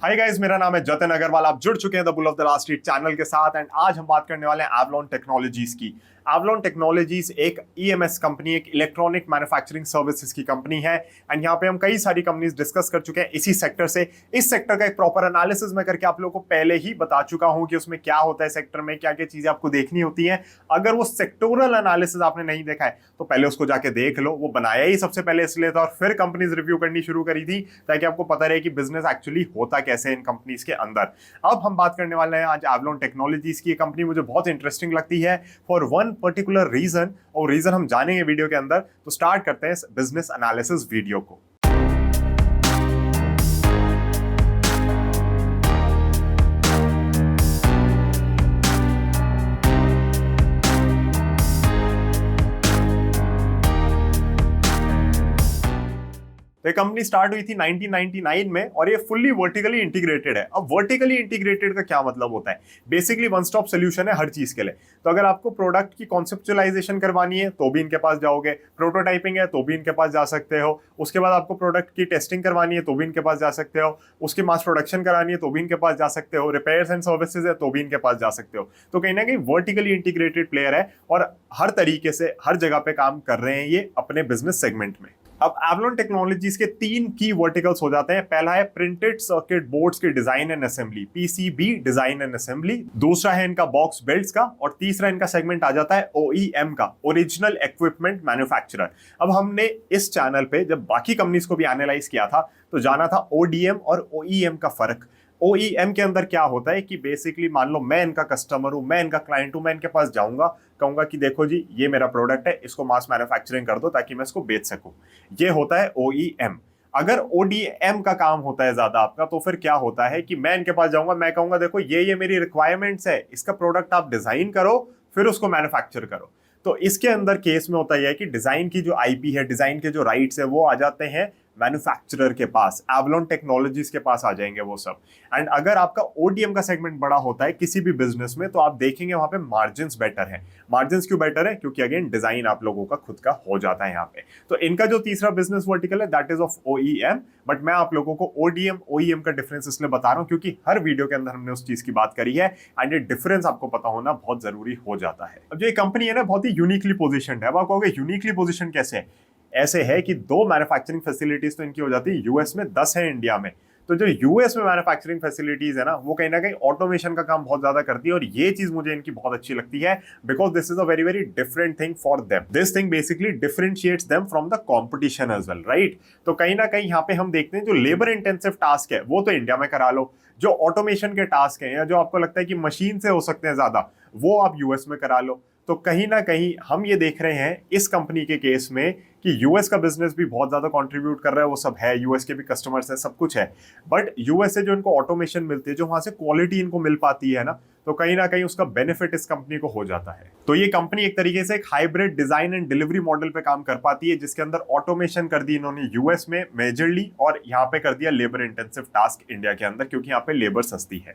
Hi guys, मेरा नाम है जतिन अग्रवाल। आप जुड़ चुके हैं the bull of the last street channel के साथ एंड आज हम बात करने वाले हैं एवलॉन टेक्नोलॉजीज की। एवलॉन टेक्नोलॉजीज एक ईएमएस कंपनी, एक इलेक्ट्रॉनिक मैन्युफैक्चरिंग सर्विसेज की कंपनी है एंड यहाँ पे हम कई सारी कंपनीज डिस्कस कर चुके हैं इसी सेक्टर से। इस सेक्टर का एक प्रॉपर एनालिसिस मैं करके आप लोगों को पहले ही बता चुका हूं कि उसमें क्या होता है, सेक्टर में क्या क्या चीजें आपको देखनी होती हैं। अगर वो सेक्टोरल एनालिसिस आपने नहीं देखा है तो पहले उसको जाके देख लो। वो बनाया ही सबसे पहले इसलिए था और फिर कंपनीज रिव्यू करनी शुरू करी थी ताकि आपको पता रहे कि बिजनेस एक्चुअली होता कैसे इन कंपनीज के अंदर। अब हम बात करने वाले हैं आज एवलॉन टेक्नोलॉजीज की। कंपनी मुझे बहुत इंटरेस्टिंग लगती है फॉर वन पर्टिकुलर रीजन, और रीजन हम जानेंगे वीडियो के अंदर। तो स्टार्ट करते हैं बिजनेस एनालिसिस वीडियो को। तो ये कंपनी स्टार्ट हुई थी 1999 में और ये फुल्ली वर्टिकली इंटीग्रेटेड है। अब वर्टिकली इंटीग्रेटेड का क्या मतलब होता है? बेसिकली वन स्टॉप सोल्यूशन है हर चीज के लिए। तो अगर आपको प्रोडक्ट की कॉन्सेप्चुअलाइजेशन करवानी है तो भी इनके पास जाओगे, प्रोटोटाइपिंग है तो भी इनके पास जा सकते हो, उसके बाद आपको प्रोडक्ट की टेस्टिंग करवानी है तो भी इनके पास जा सकते हो, उसकी मास प्रोडक्शन करानी है तो भी इनके पास जा सकते हो, रिपेयर्स एंड सर्विसेज है तो भी इनके पास जा सकते हो। तो कहीं ना कहीं वर्टिकली इंटीग्रेटेड प्लेयर है और हर तरीके से हर जगह पे काम कर रहे हैं ये अपने बिजनेस सेगमेंट में। अब एवलॉन टेक्नोलॉजीज के तीन की वर्टिकल्स हो जाते हैं। पहला है प्रिंटेड सर्किट बोर्ड्स की design and assembly, PCB design and assembly. दूसरा है इनका बॉक्स बेल्ट्स का और तीसरा इनका सेगमेंट आ जाता है ओईएम का, ओरिजिनल इक्विपमेंट मैन्युफैक्चरर। अब हमने इस चैनल पे जब बाकी कंपनीज को भी एनालाइज किया था तो जाना था ओडीएम और ओईएम का फर्क। ओईएम के अंदर क्या होता है कि बेसिकली मान लो मैं इनका कस्टमर हूं, मैं इनका क्लाइंट हूं, मैं इनके पास जाऊंगा, कहूंगा कि देखो जी ये मेरा प्रोडक्ट है, इसको मास मैन्युफैक्चरिंग कर दो ताकि मैं इसको बेच सकूं। ये होता है ओईएम। अगर ओडीएम का काम होता है ज्यादा आपका तो फिर क्या होता है कि मैं इनके पास जाऊंगा, मैं कहूंगा देखो ये मेरी रिक्वायरमेंट्स है, इसका प्रोडक्ट आप डिजाइन करो फिर उसको मैन्युफैक्चर करो। तो इसके अंदर केस में होता है कि डिजाइन की जो आईपी है, डिजाइन के जो राइट्स है वो आ जाते हैं मैन्युफैक्चरर के पास, एवलॉन टेक्नोलॉजीज के पास आ जाएंगे वो सब। एंड अगर आपका ओडीएम का सेगमेंट बड़ा होता है किसी भी बिजनेस में तो आप देखेंगे वहां पे मार्जिन्स बेटर है। मार्जिन्स क्यों बेटर है? क्योंकि अगेन डिजाइन आप लोगों का खुद का हो जाता है यहाँ पे। तो इनका जो तीसरा बिजनेस वर्टिकल है that is of OEM. But मैं आप लोगों को ओडीएम ओईएम का डिफरेंस इसलिए बता रहा हूं क्योंकि हर वीडियो के अंदर हमने उस चीज की बात करी है एंड ये डिफरेंस आपको पता होना बहुत जरूरी हो जाता है। अब जो ये कंपनी है ना बहुत ही यूनिकली पोजिशन है। अब आप कहोगे यूनिकली पोजिशन कैसे है? ऐसे है कि 2 मैन्युफैक्चरिंग फैसिलिटीज तो इनकी हो जाती है यूएस में, 10 है इंडिया में। तो जो यूएस में मैन्युफैक्चरिंग फैसिलिटीज है ना वो कहीं ना कहीं ऑटोमेशन का काम बहुत ज्यादा करती है और ये चीज मुझे इनकी बहुत अच्छी लगती है because this is a very very different thing for them. This thing basically differentiates them from the competition as well, right? तो कहीं ना कहीं यहाँ पे हम देखते हैं जो लेबर इंटेंसिव टास्क है वो तो इंडिया में करा लो, जो ऑटोमेशन के टास्क है या जो आपको लगता है कि मशीन से हो सकते हैं ज्यादा वो आप यूएस में करा लो। तो कहीं ना कहीं हम ये देख रहे हैं इस कंपनी के केस में कि यूएस का बिजनेस भी बहुत ज्यादा कंट्रीब्यूट कर रहा है, वो सब है, यूएस के भी कस्टमर्स हैं, सब कुछ है। बट यूएस से जो इनको ऑटोमेशन मिलती है, जो वहां से क्वालिटी इनको मिल पाती है ना, तो कहीं ना कहीं उसका बेनिफिट इस कंपनी को हो जाता है। तो ये कंपनी एक तरीके से एक hybrid design and delivery model पे काम कर पाती है जिसके अंदर ऑटोमेशन कर दी इन्होंने यूएस में मेजरली और यहाँ पे कर दिया लेबर इंटेंसिव टास्क इंडिया के अंदर क्योंकि यहाँ पे लेबर सस्ती है।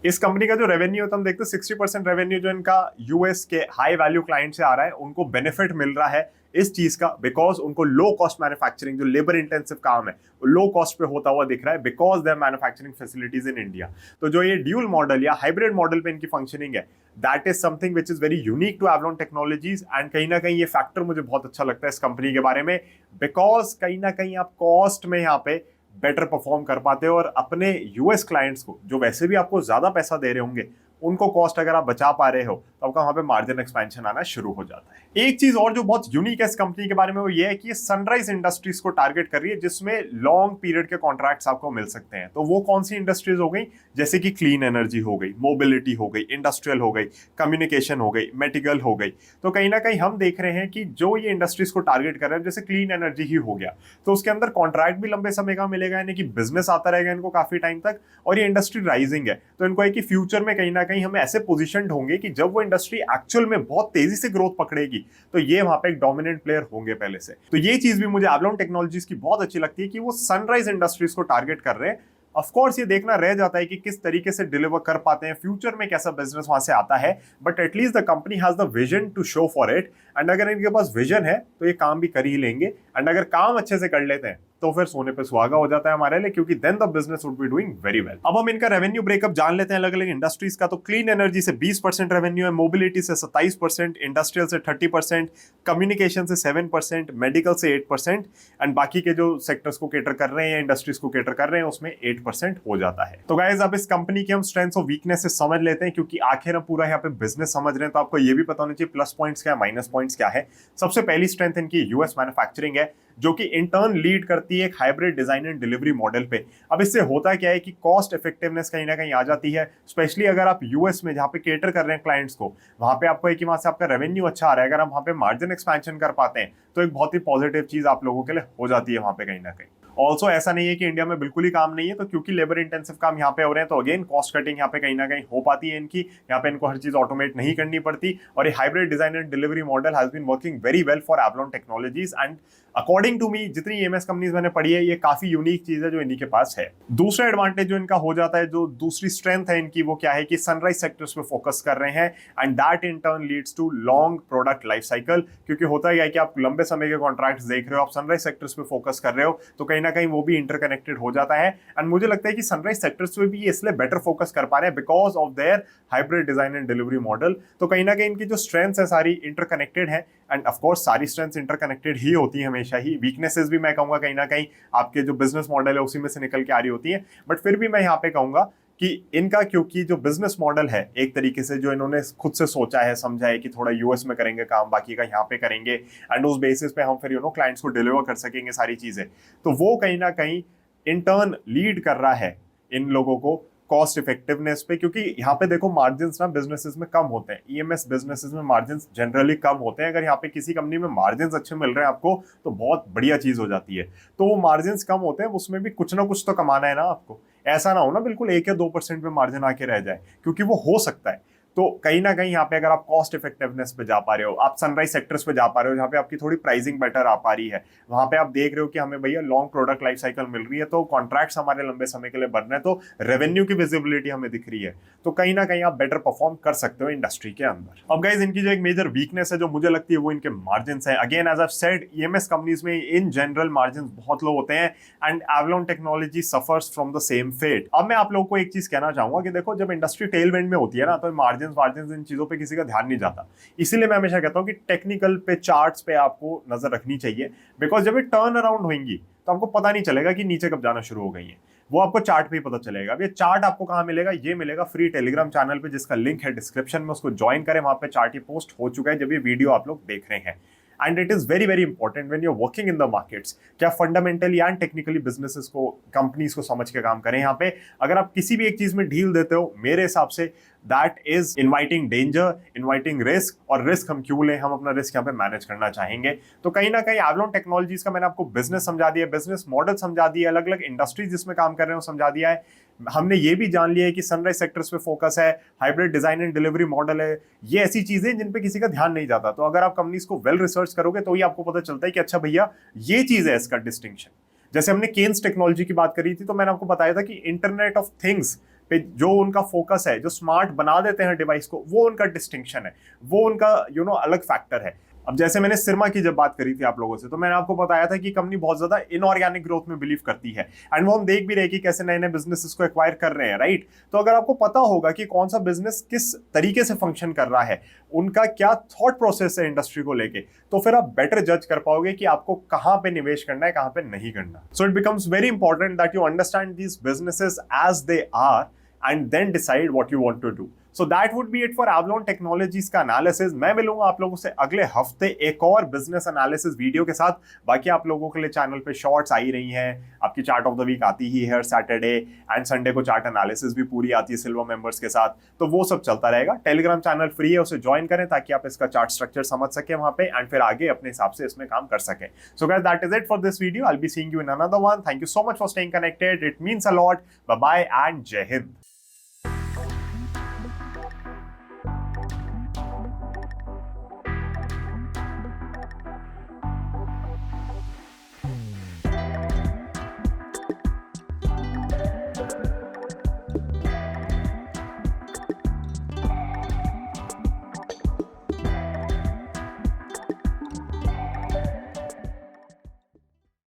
इस कंपनी का जो रेवेन्यू होता है हम देखते हैं 60% रेवेन्यू जो इनका यूएस के हाई वैल्यू क्लाइंट से आ रहा है उनको बेनिफिट मिल रहा है इस चीज का बिकॉज उनको लो कॉस्ट मैन्युफैक्चरिंग, जो लेबर इंटेंसिव काम है वो लो कॉस्ट पे होता हुआ दिख रहा है because their manufacturing facilities in India. तो जो ये ड्यूल मॉडल या हाइब्रिड मॉडल पे इनकी फंक्शनिंग है that is something which is very unique to Avalon Technologies and कहीं ना कहीं ये फैक्टर मुझे बहुत अच्छा लगता है इस कंपनी के बारे में बिकॉज कहीं ना कहीं आप कॉस्ट में यहाँ पे बेटर परफॉर्म कर पाते हो और अपने यूएस क्लाइंट्स को जो वैसे भी आपको ज्यादा पैसा दे रहे होंगे उनको कॉस्ट अगर आप बचा पा रहे हो तो आपका वहां पे मार्जिन एक्सपेंशन आना शुरू हो जाता है। एक चीज और जो बहुत यूनिक है इस कंपनी के बारे में वो ये है कि ये सनराइज इंडस्ट्रीज को टारगेट कर रही है जिसमें लॉन्ग पीरियड के कॉन्ट्रैक्ट्स आपको मिल सकते हैं। तो वो कौन सी इंडस्ट्रीज हो गई? जैसे कि क्लीन एनर्जी हो गई, मोबिलिटी हो गई, इंडस्ट्रियल हो गई, कम्युनिकेशन हो गई, मेडिकल हो गई। तो कहीं ना कहीं हम देख रहे हैं कि जो ये इंडस्ट्रीज को टारगेट कर रहे हैं जैसे क्लीन एनर्जी ही हो गया तो उसके अंदर कॉन्ट्रैक्ट भी लंबे समय का मिलेगा, यानी कि बिजनेस आता रहेगा इनको काफी टाइम तक और ये इंडस्ट्री राइजिंग है। तो इनको है कि फ्यूचर में कहीं ना कहीं हम ऐसे पोजिशन होंगे कि जब वो इंडस्ट्री एक्चुअल में बहुत तेजी से ग्रोथ पकड़ेगी तो ये वहां पे एक डोमिनेंट प्लेयर होंगे पहले से। तो ये चीज भी मुझे एवलॉन टेक्नोलॉजीज की बहुत अच्छी लगती है कि वो सनराइज इंडस्ट्रीज को टारगेट कर रहे हैं। ऑफ कोर्स ये देखना रह जाता है कि किस तरीके से डिलीवर कर पाते हैं, फ्यूचर में कैसा बिजनेस वहां से आता है, but at least the company has the vision to show for it and अगर इनके पास विजन है तो ये काम भी कर ही लेंगे एंड अगर काम अच्छे से कर लेते हैं तो फिर सोने पे सुहागा हो जाता है हमारे लिए, क्योंकि then the business would be doing very well. अब हम इनका रेवेन्यू ब्रेकअप जान लेते हैं अलग अलग इंडस्ट्रीज का। तो क्लीन एनर्जी से 20% रेवेन्यू है, मोबिलिटी से 27%, इंडस्ट्रियल से 30%, कम्युनिकेशन से 7%, मेडिकल से 8%, एंड बाकी के जो सेक्टर्स को केटर कर रहे हैं, इंडस्ट्रीज को केटर कर रहे हैं, उसमें 8% हो जाता है। तो गाइस अब इस कंपनी की हम स्ट्रेंथ्स और वीकनेसेस समझ लेते हैं, क्योंकि आखिर हम पूरा यहाँ पे बिजनेस समझ रहे हैं, तो आपको ये भी पता होना चाहिए प्लस पॉइंट्स क्या है, माइनस पॉइंट्स क्या है। सबसे पहली स्ट्रेंथ इनकी यूएस मैन्युफैक्चरिंग है, जो कि इंटर्न लीड करती है एक hybrid design and delivery model पे। अब इससे होता क्या है कि कॉस्ट इफेक्टिवनेस कहीं ना कहीं आ जाती है, स्पेशली अगर आप यूएस में जहां पे केटर कर रहे हैं क्लाइंट्स को, वहां पे आपको है कि वहां से आपका रेवेन्यू अच्छा आ रहा है, अगर आप वहां पे मार्जिन एक्सपेंशन कर पाते हैं तो एक बहुत ही पॉजिटिव चीज आप लोगों के लिए हो जाती है वहां पे कहीं ना कहीं। ऑल्सो ऐसा नहीं है कि इंडिया में बिल्कुल ही काम नहीं है, तो क्योंकि लेबर इंटेंसिव काम यहाँ पे हो रहे हैं, तो अगेन कॉस्ट कटिंग यहाँ पे कहीं ना कहीं हो पाती है इनकी, यहाँ पे इनको हर चीज ऑटोमेट नहीं करनी पड़ती, और ये hybrid design and delivery model has been working very well for Avalon Technologies, and according to me जितनी ईएमएस कंपनीज मैंने पढ़ी है, ये काफी यूनिक चीज है जो इन्हीं के पास है। दूसरा एडवांटेज जो इनका हो जाता है, जो दूसरी स्ट्रेंथ है इनकी, वो क्या है कि सनराइज सेक्टर्स पे फोकस कर रहे हैं, and that in turn leads to long product life cycle. क्योंकि होता है कि आप लंबे समय के कॉन्ट्रैक्ट्स देख रहे हो, आप सनराइज सेक्टर्स पे फोकस कर रहे हो, तो कहीं ना कहीं वो भी इंटरकनेक्टेड हो जाता है। एंड मुझे लगता है कि सनराइज सेक्टर्स पे भी इसलिए बेटर फोकस कर पा रहे हैं because of their hybrid design and delivery model. तो कहीं ना कहीं इनकी जो स्ट्रेंथ्स है सारी इंटरकनेक्टेड है, एंड ऑफ कोर्स सारी स्ट्रेंथ्स इंटरकनेक्टेड ही होती है हमेशा ही। वीकनेसेस भी मैं कहूंगा कहीं ना कहीं आपके जो बिजनेस मॉडल है उसी में से निकल के आ रही होती है, बट फिर भी मैं यहाँ पे कहूंगा कि इनका, क्योंकि जो बिजनेस मॉडल है एक तरीके से जो इन्होंने खुद से सोचा है, समझा है कि थोड़ा यूएस में करेंगे काम, बाकी का यहाँ पे करेंगे, एंड उस बेसिस पे हम फिर क्लाइंट्स को डिलीवर कर सकेंगे सारी चीजें, तो वो कहीं ना कहीं इंटर्न लीड कर रहा है इन लोगों को कॉस्ट इफेक्टिवनेस पे। क्योंकि यहाँ पे देखो मार्जिन्स ना बिजनेसेस में कम होते हैं, ईएमएस बिजनेसेस में मार्जिन्स जनरली कम होते हैं। अगर यहाँ पे किसी कंपनी में मार्जिन्स अच्छे मिल रहे हैं आपको, तो बहुत बढ़िया चीज हो जाती है। तो वो मार्जिन्स कम होते हैं, उसमें भी कुछ ना कुछ तो कमाना है ना आपको। ऐसा ना हो ना बिल्कुल 1 या 2% पे मार्जिन आके रह जाए, क्योंकि वो हो सकता है। तो कहीं ना कहीं यहाँ पे अगर आप कॉस्ट इफेक्टिवनेस पे जा पा रहे हो, आप सनराइज सेक्टर्स पे जा पा रहे हो, जहाँ पे आपकी थोड़ी प्राइसिंग बेटर आ पा रही है, वहां पे आप देख रहे हो कि हमें भैया लॉन्ग प्रोडक्ट लाइफ साइकिल मिल रही है, तो कॉन्ट्रैक्ट्स हमारे लंबे समय के लिए बढ़ रहे हैं, तो रेवेन्यू की विजिबिलिटी हमें दिख रही है, तो कहीं ना कहीं आप बेटर परफॉर्म कर सकते हो इंडस्ट्री के अंदर। अब गाइज इनकी जो एक मेजर वीकनेस है जो मुझे लगती है, वो इनके मार्जिन है। Again as I said, EMS companies में इन जनरल मार्जिन बहुत लो होते हैं, and Avalon technology suffers from the same fate. अब मैं आप लोगों को एक चीज कहना चाहूंगा कि देखो, जब इंडस्ट्री टेलविंड में होती है ना, तो मार्जिन इन चीजों पे किसी का ध्यान नहीं जाता। इसीलिए मैं हमेशा कहता हूं कि टेक्निकल पे, चार्ट्स पे आपको नजर रखनी चाहिए, बिकॉज जब ये टर्न अराउंड होंगी तो आपको पता नहीं चलेगा कि नीचे कब जाना शुरू हो गई है, वो आपको चार्ट पे ही पता चलेगा। अब ये चार्ट आपको कहां मिलेगा? ये मिलेगा फ्री टेलीग्राम चैनल पे, जिसका लिंक है डिस्क्रिप्शन में, उसको ज्वाइन करें। वहां पे चार्ट ही पोस्ट हो चुका है जब ये वीडियो आप लोग देख रहे हैं। And it is very very important when you are working in the markets, क्या फंडामेंटली एंड टेक्निकली बिजनेसेस को, कंपनीज को समझ के काम करें। यहाँ पे अगर आप किसी भी एक चीज में ढील देते हो, मेरे हिसाब say that is inviting danger, inviting risk. और रिस्क हम क्यों लें? हम अपना रिस्क यहाँ पे मैनेज करना चाहेंगे। तो कहीं ना कहीं एवलॉन टेक्नोलॉजीज का मैंने आपको बिजनेस समझा दिया, बिजनेस मॉडल समझा दिया, अलग अलग इंडस्ट्रीज जिसमें काम कर रहे हो समझा दिया है। हमने ये भी जान लिया है कि सनराइज सेक्टर्स पे फोकस है, hybrid design and delivery model है। ये ऐसी चीजें जिन पे किसी का ध्यान नहीं जाता, तो अगर आप कंपनीज को वेल रिसर्च करोगे तो ही आपको पता चलता है कि अच्छा भैया ये चीज है इसका डिस्टिंक्शन। जैसे हमने केन्स टेक्नोलॉजी की बात करी थी, तो मैंने आपको बताया था कि इंटरनेट ऑफ थिंग्स पे जो उनका फोकस है, जो स्मार्ट बना देते हैं डिवाइस को, वो उनका डिस्टिंक्शन है, वो उनका अलग फैक्टर है। अब जैसे मैंने सिरमा की जब बात करी थी आप लोगों से, तो मैंने आपको बताया था कि कंपनी बहुत ज्यादा इनऑर्गेनिक ग्रोथ में बिलीव करती है, एंड वो हम देख भी रहे कि कैसे नए नए बिजनेसेस को एक्वायर कर रहे हैं, राइट। तो अगर आपको पता होगा कि कौन सा बिजनेस किस तरीके से फंक्शन कर रहा है, उनका क्या थॉट प्रोसेस है इंडस्ट्री को लेके, तो फिर आप बेटर जज कर पाओगे कि आपको कहां पे निवेश करना है, कहां पे नहीं करना। So it becomes very important that you understand these businesses as they are and then decide what you want to do. So that would be it for Avalon Technologies का एनालिसिस। मैं मिलूंगा आप लोगों से अगले हफ्ते एक और बिजनेस एनालिसिस वीडियो के साथ। बाकी आप लोगों के लिए चैनल पे शॉर्ट्स आई रही हैं, आपकी चार्ट ऑफ द वीक आती ही है हर सैटरडे, एंड संडे को चार्ट एनालिसिस भी पूरी आती है सिल्वर मेंबर्स के साथ। तो वो सब चलता रहेगा। टेलीग्राम चैनल फ्री है, उसे ज्वाइन करें ताकि आप इसका चार्ट स्ट्रक्चर समझ सके वहां पे, एंड फिर आगे अपने हिसाब से इसमें काम कर सके। So guys, that is it for this video. I will be seeing you in another one. Thank you so much for staying connected, it means a lot. Bye bye and जय हिंद।